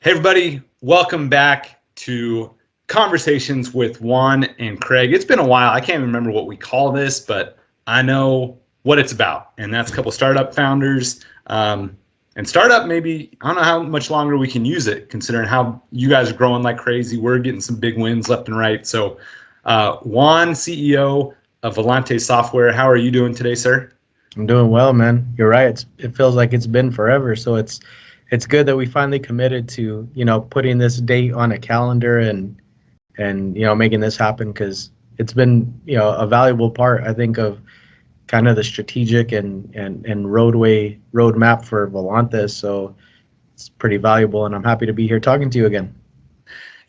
Hey everybody, welcome back to Conversations with Juan and Craig. It's been a while. I can't even remember what we call this, but I know what it's about, and that's a couple startup founders. And startup, maybe, I don't know how much longer we can use it, considering how you guys are growing like crazy. We're getting some big wins left and right. So Juan, CEO of Volante Software, how are you doing today, sir? I'm doing well, man. You're right. It feels like it's been forever. So it's good that we finally committed to, putting this date on a calendar and making this happen because it's been, a valuable part, I think, of kind of the strategic and roadmap for Volantes. So it's pretty valuable, and I'm happy to be here talking to you again.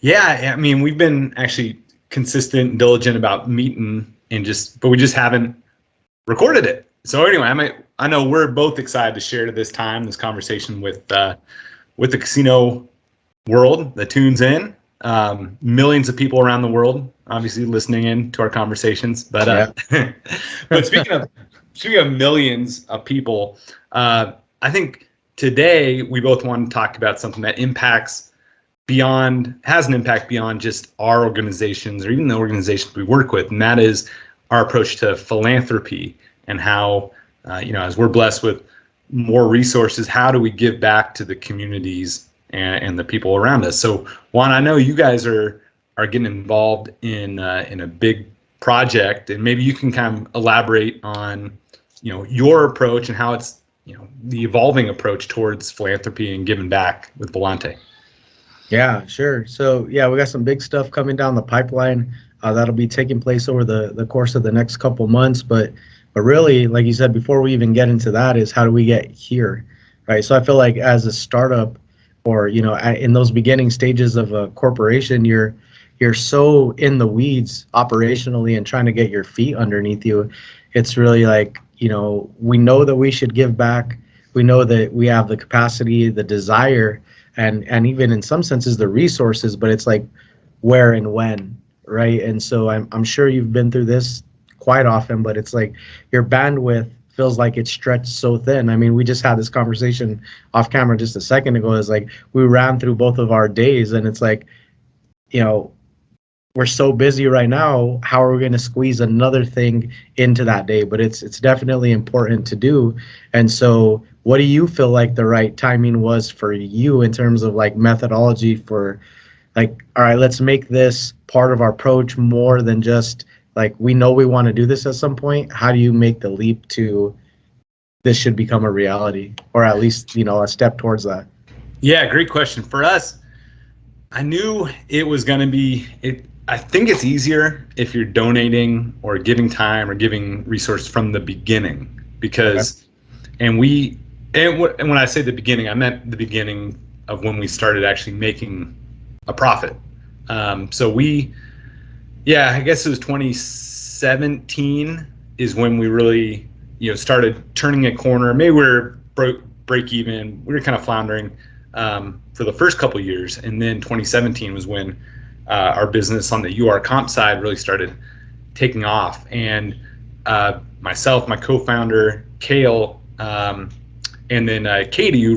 Yeah, I mean, we've been actually consistent and diligent about meeting but we just haven't recorded it. So anyway, I know we're both excited to share this conversation with the casino world that tunes in. Millions of people around the world, obviously listening in to our conversations. But Yeah. but speaking of millions of people, I think today we both want to talk about something that has an impact beyond just our organizations or even the organizations we work with, and that is our approach to philanthropy and how, as we're blessed with more resources, how do we give back to the communities and the people around us? So, Juan, I know you guys are getting involved in a big project, and maybe you can kind of elaborate on, your approach and how it's, the evolving approach towards philanthropy and giving back with Volante. Yeah, sure. So yeah, we got some big stuff coming down the pipeline that'll be taking place over the course of the next couple months. But really, like you said, before we even get into that, is how do we get here, right? So I feel like as a startup, or in those beginning stages of a corporation, you're so in the weeds operationally and trying to get your feet underneath you. It's really like, we know that we should give back. We know that we have the capacity, the desire, and even in some senses the resources, but it's like where and when, right? And so I'm sure you've been through this quite often, but it's like your bandwidth feels like it's stretched so thin. I mean, we just had this conversation off camera just a second ago. It's like we ran through both of our days, and it's like, you know we're so busy right now. How are we going to squeeze another thing into that day? But it's definitely important to do. And so what do you feel like the right timing was for you in terms of like methodology for, like, all right, let's make this part of our approach more than just like, we know we want to do this at some point. How do you make the leap to this should become a reality, or at least, a step towards that? Yeah, great question. For us, I knew it was going to be it. I think it's easier if you're donating or giving time or giving resources from the beginning, Okay. because, and we, and when I say the beginning, I meant the beginning of when we started actually making a profit. So yeah, I guess it was 2017 is when we really, started turning a corner. Maybe we were break even. We were kind of floundering for the first couple of years, and then 2017 was when our business on the URComped side really started taking off. And myself, my co-founder Kale, and then Katie, who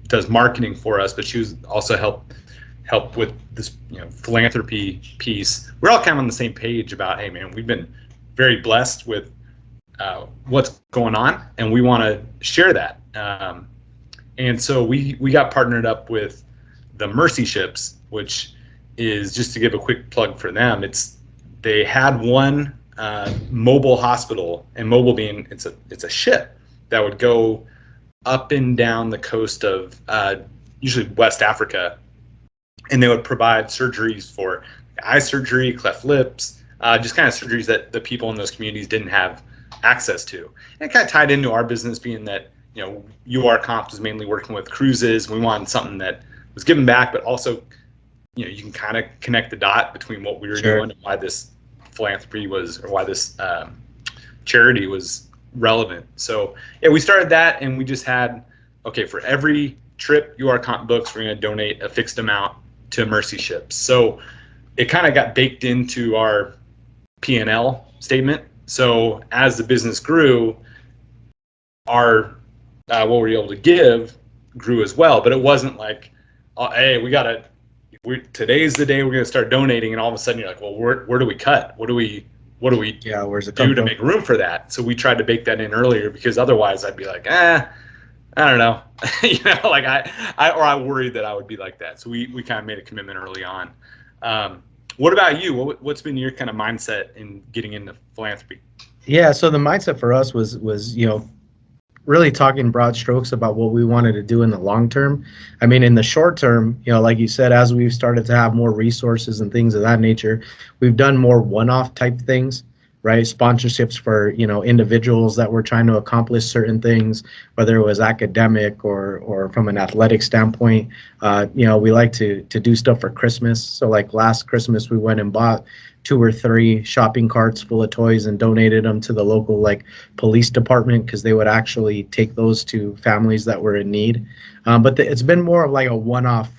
does marketing for us, but she was also help with this philanthropy piece. We're all kind of on the same page about, hey man, we've been very blessed with what's going on, and we want to share that. And so we got partnered up with the Mercy Ships, which is, just to give a quick plug for them, they had one mobile hospital, and mobile being it's a ship that would go up and down the coast of usually West Africa, and they would provide surgeries for eye surgery, cleft lips, just kind of surgeries that the people in those communities didn't have access to. And it kind of tied into our business, being that URComped was mainly working with cruises. We wanted something that was giving back, but also you can kind of connect the dot between what we were Sure. doing and why this philanthropy was, or why this charity was relevant. So yeah, we started that, and we just had, okay, for every trip URComped books, we're going to donate a fixed amount to Mercy Ships. So it kind of got baked into our P&L statement. So as the business grew, our what we were able to give grew as well. But it wasn't like hey, today's the day we're going to start donating, and all of a sudden you're like, well, where do we cut? What do we Yeah, where's it do come to from? make room for that? So we tried to bake that in earlier, because otherwise I'd be like, I don't know, like I worried that I would be like that. So we kind of made a commitment early on. What about you? What's been your kind of mindset in getting into philanthropy? Yeah, so the mindset for us was really talking broad strokes about what we wanted to do in the long term. I mean, in the short term, like you said, as we've started to have more resources and things of that nature, we've done more one-off type things, right? Sponsorships for, individuals that were trying to accomplish certain things, whether it was academic or from an athletic standpoint. We like to do stuff for Christmas. So like last Christmas, we went and bought 2 or 3 shopping carts full of toys and donated them to the local like police department, because they would actually take those to families that were in need. But it's been more of like a one-off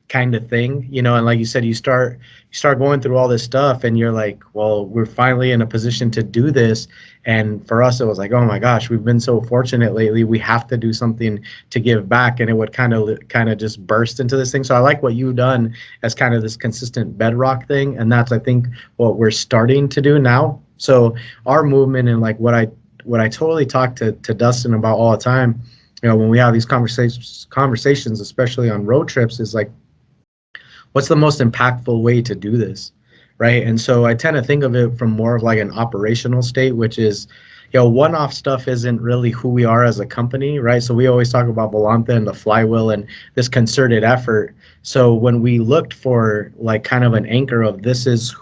kind of thing, and like you said, you start going through all this stuff and you're like, well, we're finally in a position to do this. And for us, it was like, oh my gosh, we've been so fortunate lately, we have to do something to give back. And it would kind of just burst into this thing. So I like what you've done as kind of this consistent bedrock thing, and that's, I think, what we're starting to do now. So our movement, and like what I totally talk to Dustin about all the time, when we have these conversations, especially on road trips, is like, what's the most impactful way to do this, right? And so I tend to think of it from more of like an operational state, which is, one-off stuff isn't really who we are as a company, right? So we always talk about Volante and the flywheel and this concerted effort. So when we looked for like kind of an anchor of this is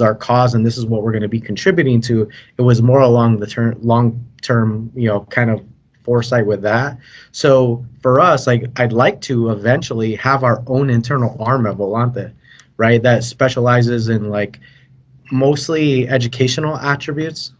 our cause and this is what we're going to be contributing to, it was more along the long-term, kind of foresight with that. So for us, like, I'd like to eventually have our own internal arm at Volante, right? That specializes in like mostly educational attributes.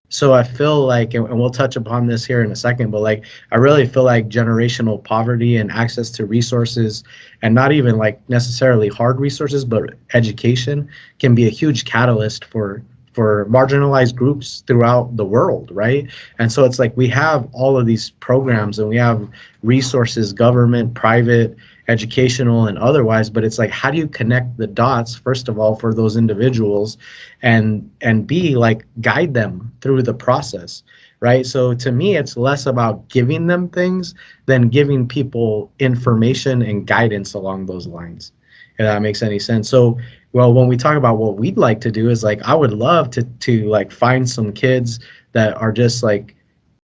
So I feel like, and we'll touch upon this here in a second, but like, I really feel like generational poverty and access to resources, and not even like necessarily hard resources, but education, can be a huge catalyst for marginalized groups throughout the world, right? And so it's like we have all of these programs and we have resources, government, private, educational, and otherwise, but it's like, how do you connect the dots, first of all, for those individuals, and B, like, guide them through the process, right? So to me, it's less about giving them things than giving people information and guidance along those lines, if that makes any sense. So, well, when we talk about what we'd like to do, is like, I would love to like find some kids that are just like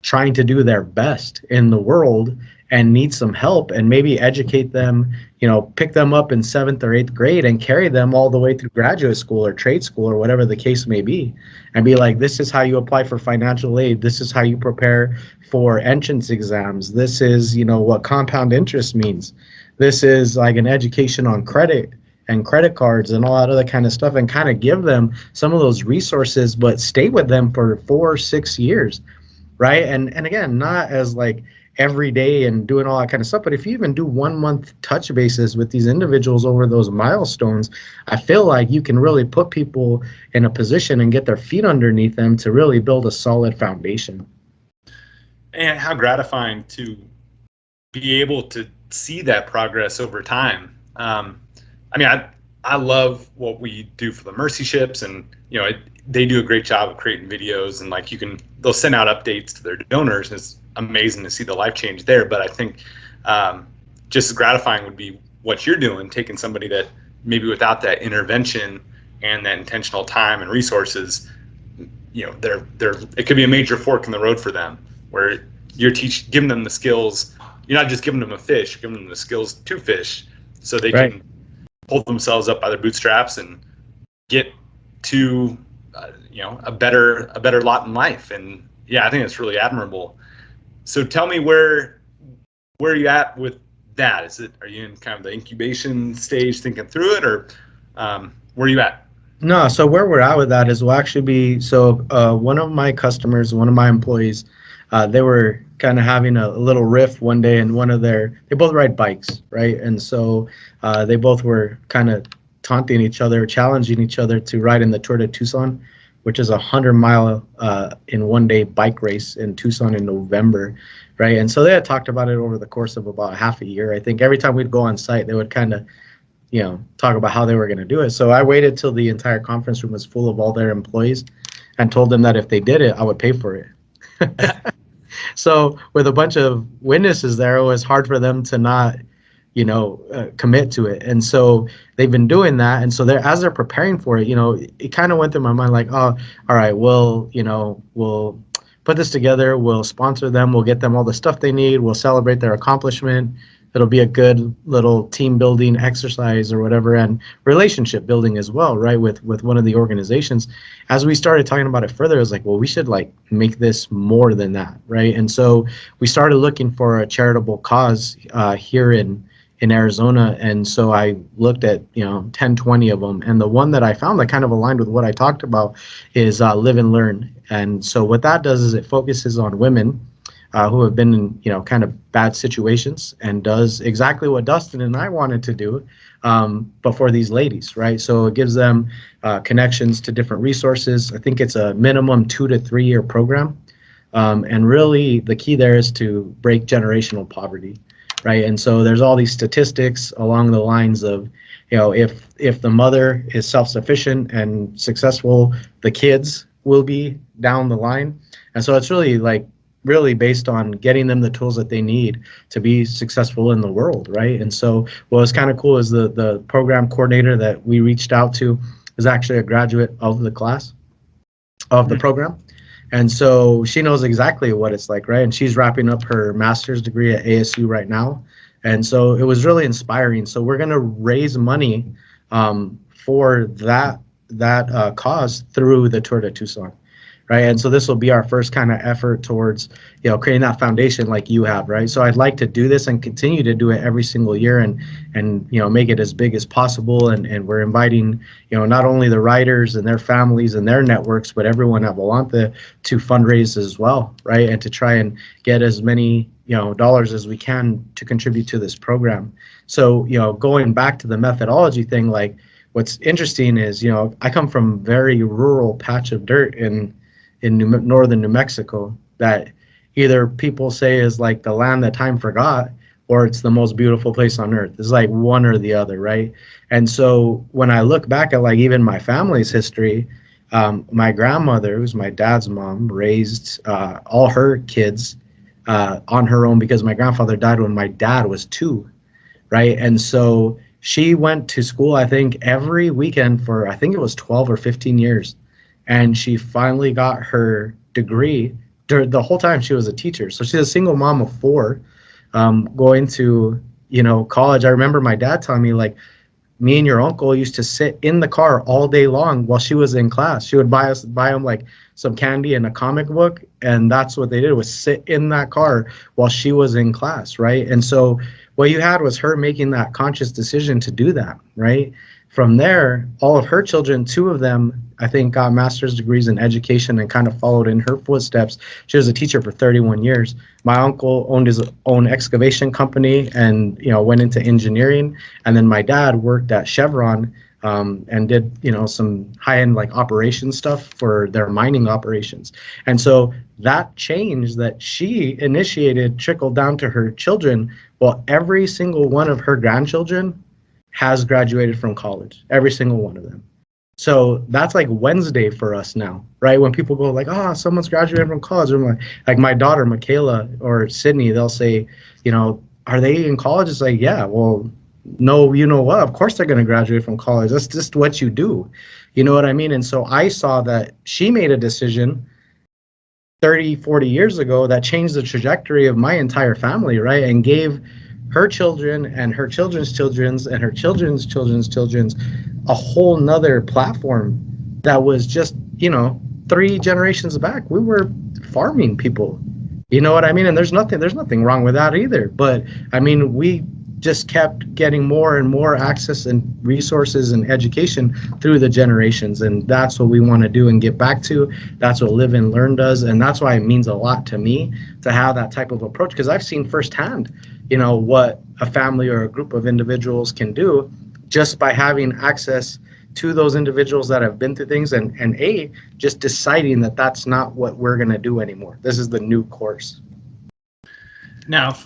trying to do their best in the world and need some help, and maybe educate them, pick them up in 7th or 8th grade and carry them all the way through graduate school or trade school or whatever the case may be, and be like, this is how you apply for financial aid, this is how you prepare for entrance exams, this is, what compound interest means, this is like an education on credit and credit cards and all that other kind of stuff, and kind of give them some of those resources, but stay with them for 4 or 6 years, right? And again, not as like every day and doing all that kind of stuff, but if you even do 1 month touch bases with these individuals over those milestones, I feel like you can really put people in a position and get their feet underneath them to really build a solid foundation. And how gratifying to be able to see that progress over time. I mean, I love what we do for the Mercy Ships, and they do a great job of creating videos, and like they'll send out updates to their donors, and it's amazing to see the life change there. But I think just as gratifying would be what you're doing, taking somebody that maybe without that intervention and that intentional time and resources, it could be a major fork in the road for them, where you're giving them the skills. You're not just giving them a fish, you're giving them the skills to fish, so they Right. can pull themselves up by their bootstraps and get to a better lot in life. And yeah, I think it's really admirable. So tell me, where are you at with that? Are you in kind of the incubation stage thinking through it, or where are you at? No, so where we're at with that is, we'll actually be, so one of my customers, one of my employees, they were kind of having a little riff one day, and they both ride bikes, right? And so they both were kind of taunting each other, challenging each other to ride in the Tour de Tucson, which is a 100-mile in one day bike race in Tucson in November, right? And so they had talked about it over the course of about half a year. I think every time we'd go on site, they would kind of, talk about how they were going to do it. So I waited till the entire conference room was full of all their employees and told them that if they did it, I would pay for it. So with a bunch of witnesses there, it was hard for them to not, commit to it. And so they've been doing that. And so as they're preparing for it, it kind of went through my mind like, oh, all right, we'll put this together. We'll sponsor them. We'll get them all the stuff they need. We'll celebrate their accomplishment. It'll be a good little team building exercise or whatever, and relationship building as well, right? With one of the organizations. As we started talking about it further, it was like, well, we should like make this more than that, right? And so we started looking for a charitable cause here in Arizona. And so I looked at 10, 20 of them, and the one that I found that kind of aligned with what I talked about is Live and Learn. And so what that does is it focuses on women who have been in kind of bad situations, and does exactly what Dustin and I wanted to do, but for these ladies, right? So it gives them connections to different resources. I think it's a minimum 2 to 3 year program, and really the key there is to break generational poverty, right? And so there's all these statistics along the lines of, if the mother is self-sufficient and successful, the kids will be down the line. And so it's really based on getting them the tools that they need to be successful in the world, right? And so what was kind of cool is the program coordinator that we reached out to is actually a graduate of the class, of the program. And so she knows exactly what it's like, right? And she's wrapping up her master's degree at ASU right now. And so it was really inspiring. So we're going to raise money for that cause through the Tour de Tucson. Right. And so this will be our first kind of effort towards, creating that foundation like you have. Right. So I'd like to do this and continue to do it every single year and make it as big as possible. And we're inviting, not only the riders and their families and their networks, but everyone at Volante to fundraise as well. Right. And to try and get as many, dollars as we can to contribute to this program. So, going back to the methodology thing, like what's interesting is, I come from a very rural patch of dirt in northern New Mexico that either people say is like the land that time forgot, or it's the most beautiful place on earth. It's like one or the other, right? And so when I look back at like even my family's history, my grandmother, who's my dad's mom, raised all her kids on her own because my grandfather died when my dad was 2, right? And so she went to school, I think, every weekend for, I think it was 12 or 15 years. And she finally got her degree. The whole time she was a teacher. So she's a single mom of 4, going to, college. I remember my dad telling me, like, me and your uncle used to sit in the car all day long while she was in class. She would buy him like some candy and a comic book, and that's what they did, was sit in that car while she was in class, right? And so what you had was her making that conscious decision to do that, right? From there, all of her children, 2 of them, I think, got master's degrees in education and kind of followed in her footsteps. She was a teacher for 31 years. My uncle owned his own excavation company and, went into engineering. And then my dad worked at Chevron and did, some high-end like operation stuff for their mining operations. And so that change that she initiated trickled down to her children. Well, every single one of her grandchildren has graduated from college, every single one of them. So that's like Wednesday for us now, right? When people go like, oh, someone's graduated from college. I'm like my daughter, Michaela or Sydney, they'll say, are they in college? It's like, yeah, well, no, you know what? Of course they're going to graduate from college. That's just what you do. You know what I mean? And so I saw that she made a decision 30, 40 years ago that changed the trajectory of my entire family, right? And gave her children and her children's children's and her children's children's a whole nother platform that was just, 3 generations back. We were farming people. You know what I mean? And there's nothing wrong with that either. But I mean, we just kept getting more and more access and resources and education through the generations. And that's what we want to do and get back to. That's what Live and Learn does. And that's why it means a lot to me to have that type of approach, because I've seen firsthand, what a family or a group of individuals can do just by having access to those individuals that have been through things, and just deciding that that's not what we're going to do anymore. This is the new course. Now,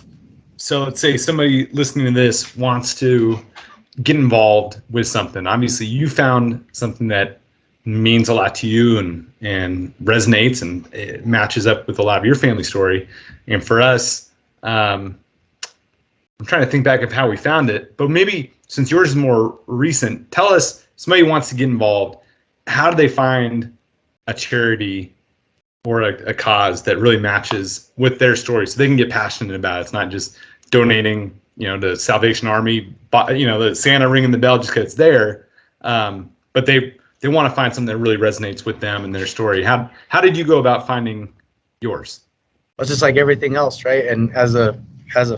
so let's say somebody listening to this wants to get involved with something. Obviously, you found something that means a lot to you and resonates, and it matches up with a lot of your family story. And for us, I'm trying to think back of how we found it, but maybe since yours is more recent, tell us, somebody wants to get involved, how do they find a charity or a cause that really matches with their story so they can get passionate about it? It's not just donating, to Salvation Army, the Santa ringing the bell just because it's there, but they want to find something that really resonates with them and their story. How did you go about finding yours? It's just like everything else, right? And as a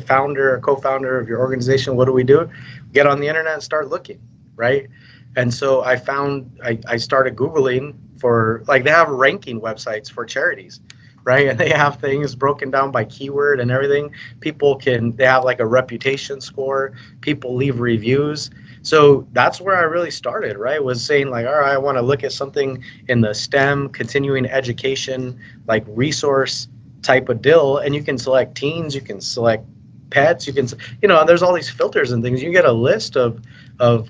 founder, a co-founder of your organization, what do? Get on the internet and start looking, right? And so I started Googling for, like, they have ranking websites for charities, right? And they have things broken down by keyword and everything. They have like a reputation score. People leave reviews. So that's where I really started, right? Was saying like, all right, I want to look at something in the STEM, continuing education, like resource type of deal. And you can select teens, you can select pets, you can, there's all these filters and things. You get a list of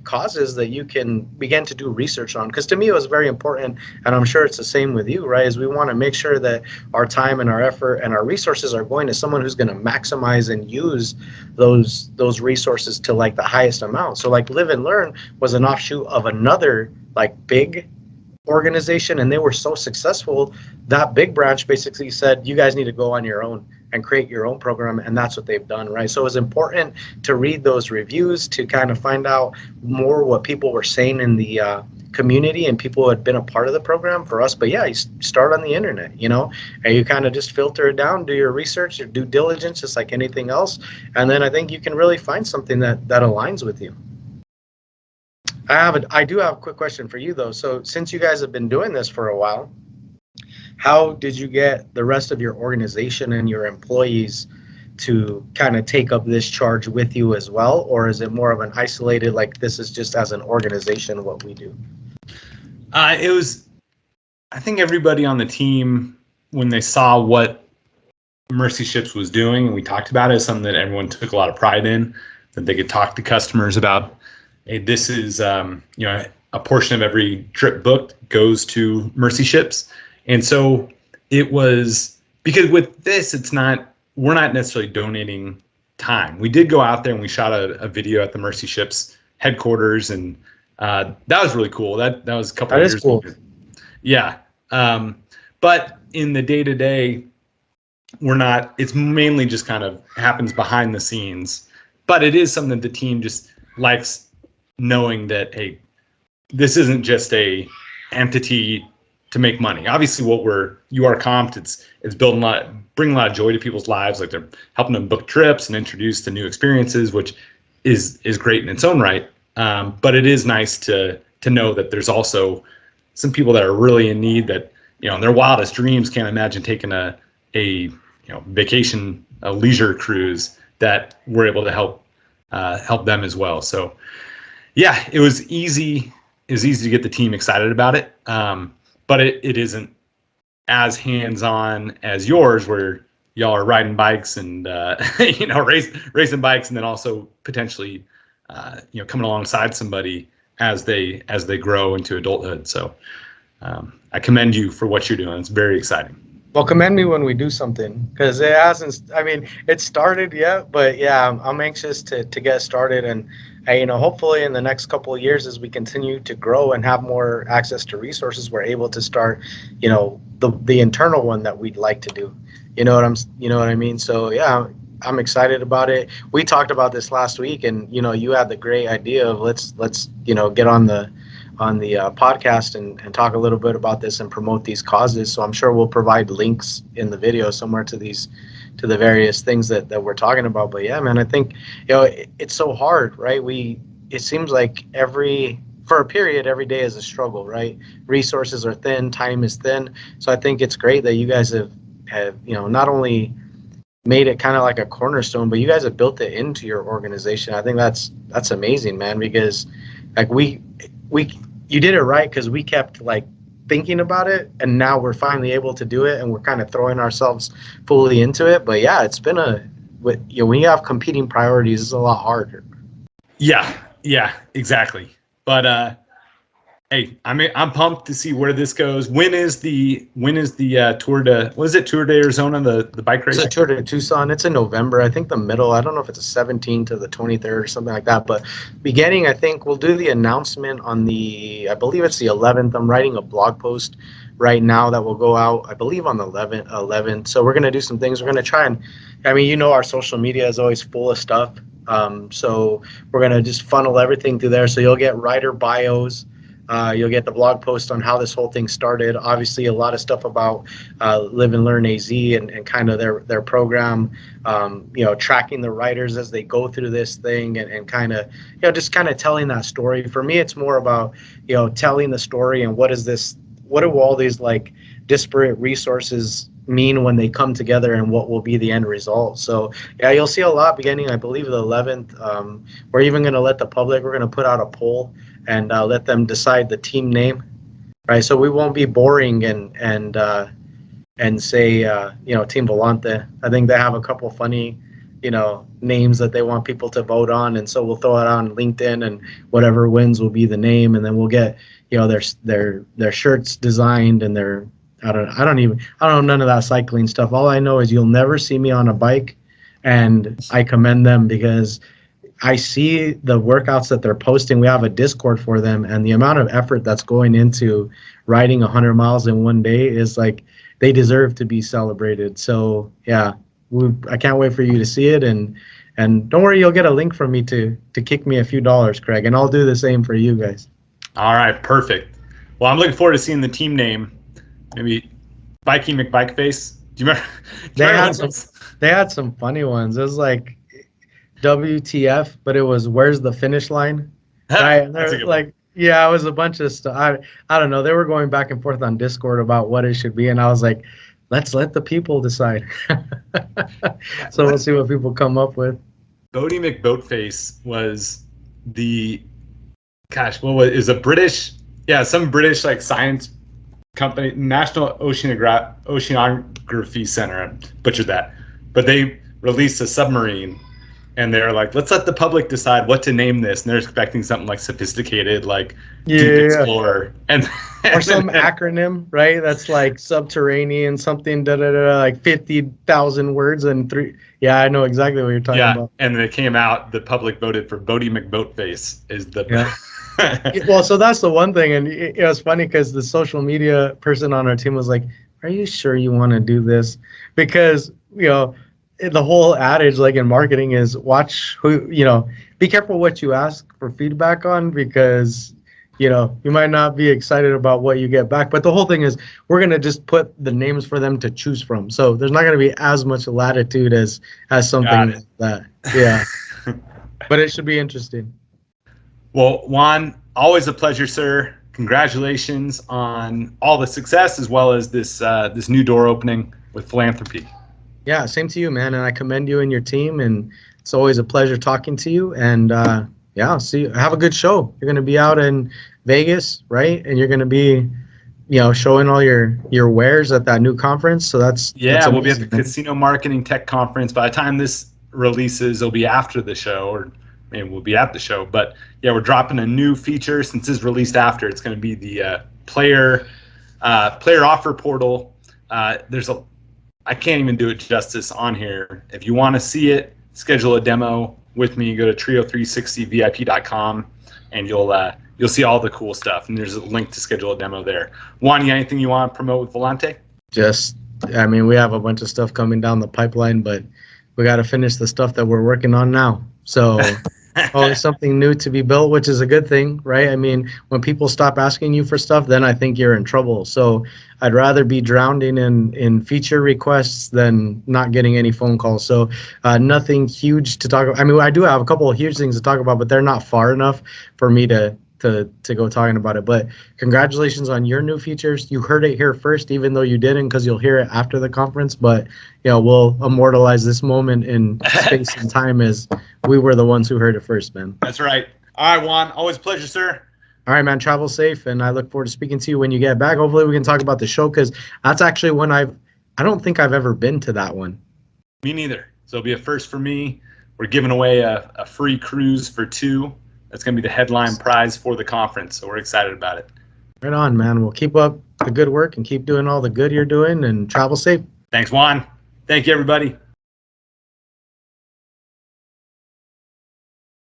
causes that you can begin to do research on. Because to me, it was very important, and I'm sure it's the same with you, right? Is we want to make sure that our time and our effort and our resources are going to someone who's going to maximize and use those resources to like the highest amount. So like Live and Learn was an offshoot of another like big organization, and they were so successful that big branch basically said, you guys need to go on your own and create your own program, and that's what they've done, right? So it was important to read those reviews to kind of find out more what people were saying in the community and people who had been a part of the program for us. But yeah, you start on the internet, and you kind of just filter it down, do your research, your due diligence, just like anything else, and then I think you can really find something that aligns with you. I do have a quick question for you though. So since you guys have been doing this for a while, how did you get the rest of your organization and your employees to kind of take up this charge with you as well? Or is it more of an isolated, like this is just as an organization what we do? I think everybody on the team, when they saw what Mercy Ships was doing, and we talked about it, something that everyone took a lot of pride in, that they could talk to customers about, hey, this is, a portion of every trip booked goes to Mercy Ships. And so it was, because with this, we're not necessarily donating time. We did go out there and we shot a video at the Mercy Ships headquarters, and that was really cool. That was a couple of years ago. Yeah. But in the day-to-day, it's mainly just kind of happens behind the scenes. But it is something that the team just likes knowing that, hey, this isn't just a entity to make money. Obviously, what URComped, it's bringing a lot of joy to people's lives. Like, they're helping them book trips and introduce to new experiences, which is great in its own right. But it is nice to know that there's also some people that are really in need, that in their wildest dreams can't imagine taking a vacation, a leisure cruise, that we're able to help them as well. So yeah, it was easy to get the team excited about it. But it isn't as hands-on as yours, where y'all are riding bikes and racing bikes, and then also potentially coming alongside somebody as they grow into adulthood. So I commend you for what you're doing. It's very exciting. Well, commend me when we do something, because it hasn't. I mean, it started yet, but yeah, I'm anxious to get started, and hopefully in the next couple of years, as we continue to grow and have more access to resources, we're able to start, the internal one that we'd like to do. You know what I mean? So yeah, I'm excited about it. We talked about this last week, and you had the great idea of let's get on the podcast and talk a little bit about this and promote these causes. So I'm sure we'll provide links in the video somewhere to the various things that we're talking about. But yeah, man, I think it's so hard, right? It seems like for a period, every day is a struggle, right? Resources are thin, time is thin. So I think it's great that you guys have not only made it kind of like a cornerstone, but you guys have built it into your organization. I think that's amazing, man, because like you did it right, because we kept like thinking about it, and now we're finally able to do it, and we're kind of throwing ourselves fully into it. But yeah, it's been when you have competing priorities, it's a lot harder. Yeah, exactly. But hey, I'm pumped to see where this goes. When is the Tour de, what is it, Tour de Arizona, the bike race? It's a Tour de Tucson. It's in November. I think the middle. I don't know if it's a 17th to the 23rd or something like that. But beginning, I think we'll do the announcement on I believe it's the 11th. I'm writing a blog post right now that will go out, I believe, on the 11th. So we're going to do some things. We're going to try and, I mean, our social media is always full of stuff. So we're going to just funnel everything through there. So you'll get writer bios. You'll get the blog post on how this whole thing started. Obviously, a lot of stuff about Live and Learn AZ and kind of their program, tracking the writers as they go through this thing, and kind of, just kind of telling that story. For me, it's more about, telling the story, and what do all these like disparate resources mean when they come together, and what will be the end result. So yeah, you'll see a lot beginning, I believe, the 11th. We're even going to let the public, we're going to put out a poll and let them decide the team name, right? So we won't be boring and say Team Volante. I think they have a couple funny names that they want people to vote on, and so we'll throw it on LinkedIn, and whatever wins will be the name, and then we'll get their shirts designed, and their I don't know none of that cycling stuff. All I know is you'll never see me on a bike, and I commend them, because I see the workouts that they're posting. We have a Discord for them, and the amount of effort that's going into riding 100 miles in one day is like, they deserve to be celebrated. So yeah, I can't wait for you to see it, and don't worry, you'll get a link from me to kick me a few dollars, Craig, and I'll do the same for you guys. All right, perfect. Well, I'm looking forward to seeing the team name. Maybe Bikey McBikeface. Do you remember? They had some funny ones. It was like WTF, but it was where's the finish line? Right? They're like, yeah, it was a bunch of stuff. I don't know. They were going back and forth on Discord about what it should be, and I was like, let's let the people decide. So we'll see what people come up with. Bodie McBoatface was is a British, some British like science company, National Oceanography Center. I butchered that, but they released a submarine, and they're like, let's let the public decide what to name this, and they're expecting something like sophisticated, like Deep Explorer, or some acronym, right? That's like subterranean something, like 50,000 words and three. Yeah, I know exactly what you're talking about. And then it came out, the public voted for Bodie McBoatface is the. Yeah. Well, so that's the one thing, and it was funny because the social media person on our team was like, "Are you sure you want to do this?" Because the whole adage, like in marketing, is watch who, be careful what you ask for feedback on, because you might not be excited about what you get back. But the whole thing is, we're going to just put the names for them to choose from. So there's not going to be as much latitude as something like that. Yeah. But it should be interesting. Well, Juan, always a pleasure, sir. Congratulations on all the success, as well as this new door opening with philanthropy. Yeah, same to you, man. And I commend you and your team. And it's always a pleasure talking to you. And see you. Have a good show. You're going to be out in Vegas, right? And you're going to be, showing all your wares at that new conference. So that's we'll be at the Casino Marketing Tech Conference. By the time this releases, it'll be after the show, or maybe we'll be at the show. But yeah, we're dropping a new feature since it's released after. It's going to be the player offer portal. I can't even do it justice on here. If you want to see it, schedule a demo with me. Go to trio360vip.com, and you'll see all the cool stuff. And there's a link to schedule a demo there. Juan, anything you want to promote with Volante? We have a bunch of stuff coming down the pipeline, but we got to finish the stuff that we're working on now. So always something new to be built, which is a good thing, right? I mean, when people stop asking you for stuff, then I think you're in trouble. So I'd rather be drowning in feature requests than not getting any phone calls. So nothing huge to talk about. I mean, I do have a couple of huge things to talk about, but they're not far enough for me to go talking about it. But congratulations on your new features. You heard it here first, even though you didn't, because you'll hear it after the conference. But we'll immortalize this moment in space and time as we were the ones who heard it first, man. That's right. All right, Juan, always a pleasure, sir. All right, man. Travel safe, and I look forward to speaking to you when you get back. Hopefully, we can talk about the show because that's actually when I don't think I've ever been to that one. Me neither. So it'll be a first for me. We're giving away a free cruise for 2. That's going to be the headline prize for the conference. So we're excited about it. Right on, man. We'll keep up the good work and keep doing all the good you're doing, and travel safe. Thanks, Juan. Thank you, everybody.